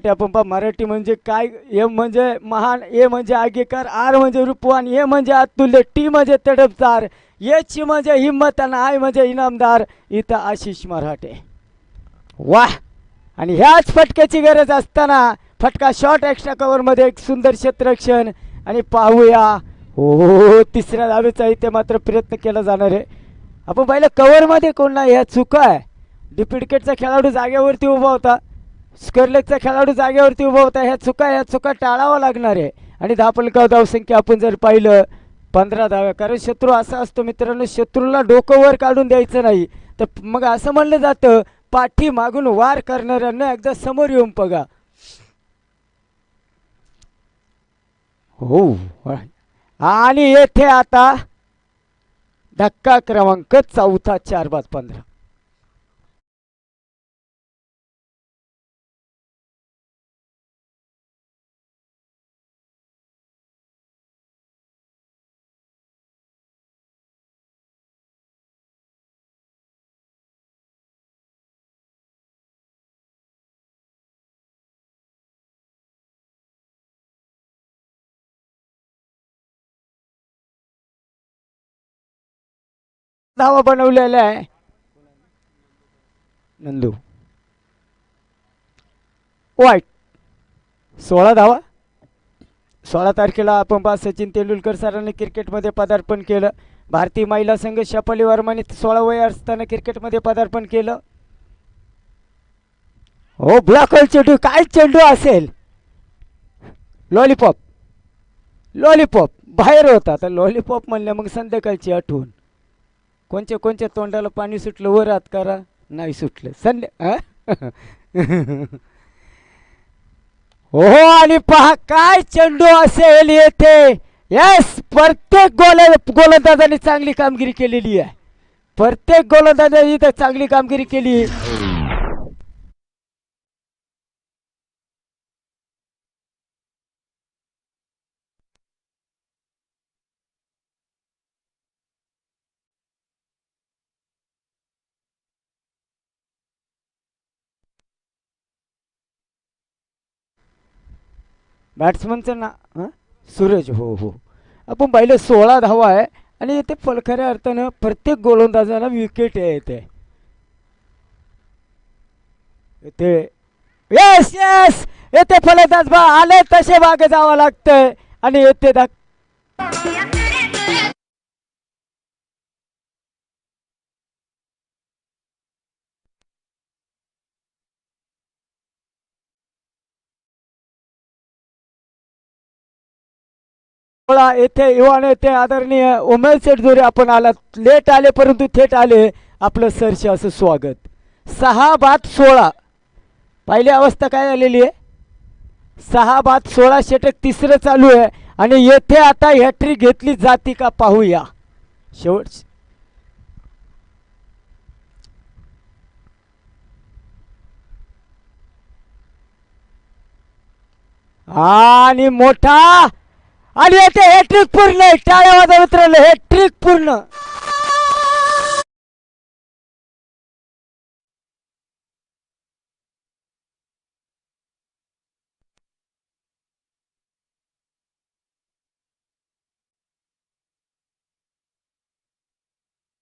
आपण पहा मराठी म्हणजे काय. एम म्हणजे महान, ए म्हणजे आगेकार, आर म्हणजे रूपवान, ए म्हणजे अतुल्य, टी म्हणजे तडफदार, एच म्हणजे हिम्मत आणि आय म्हणजे इनामदार. इथं आशिष मराठे. वाह. आणि ह्याच फटक्याची गरज असताना फटका शॉर्ट एक्स्ट्रा कव्हरमध्ये एक सुंदर क्षेत्ररक्षण. आणि पाहूया हो तिसऱ्या धावेचा इथे मात्र प्रयत्न केला जाणार आहे. आपण पाहिलं कव्हरमध्ये कोण नाही, ह्या चुका आहे. डिपिडकेटचा खेळाडू जागेवरती उभा होता, स्करलेकचा खेळाडू जागेवरती उभा होता. ह्या चुका टाळावं लागणार आहे. आणि धापलकाव धावसंख्या आपण जर पाहिलं 15 धाव्या. कारण शत्रू असा असतो मित्रांनो, शत्रूला डोकं वर काढून द्यायचं नाही. तर मग असं म्हणलं जातं पाठी मागून वार करणाऱ्यांना एकदा समोर येऊन बघा. हो. आणि येथे आता धक्का क्रमांक 4 4-15. धावा बनवलेला आहे नंदू. वाईट 16 धावा. 16 तारखेला आपण पहा सचिन तेंडुलकर सरांनी क्रिकेटमध्ये पदार्पण केलं. भारतीय महिला संघ शफाली वर्माने 16 वय असताना क्रिकेटमध्ये पदार्पण केलं. हो ब्लॉक चेंडू, काय चेंडू असेल. लॉलीपॉप लॉलीपॉप बाहेर होता. तर लॉलीपॉप म्हणलं मग संध्याकाळची आठवण. कोणच्या तोंडाला पाणी सुटलं वर हात करा, नाही सुटलं संध्या. हो आणि पहा काय चेंडू असेल येथे. यस, प्रत्येक गोलंदाजाने चांगली कामगिरी केलेली आहे. प्रत्येक गोलंदाजाने इथं चांगली कामगिरी केली. बॅट्समनचं ना सूरज. हो हो आपण पाहिलं 16 धावा आहे. आणि इथे खऱ्या अर्थानं प्रत्येक गोलंदाजाला विकेट आहे इथे. यस यस येथे फलंदाज आले तसे मागे जावं लागतंय. आणि येथे येथे युवा नेते आदरणीय उमेश शेटजोरे आपण आलात. लेट आले परंतु थेट आले. आपलं सरसे असं स्वागत. 6-16 पहिली अवस्था काय आलेली आहे. 6-16 षटक तिसरं चालू आहे. आणि येथे आता हॅट्रिक घेतली जाती का पाहूया. शेवट आणि मोठा आणि येथे हॅट्रिक पूर्ण. टाळ्या वाजवा मित्रांनो, हॅट्रिक पूर्ण.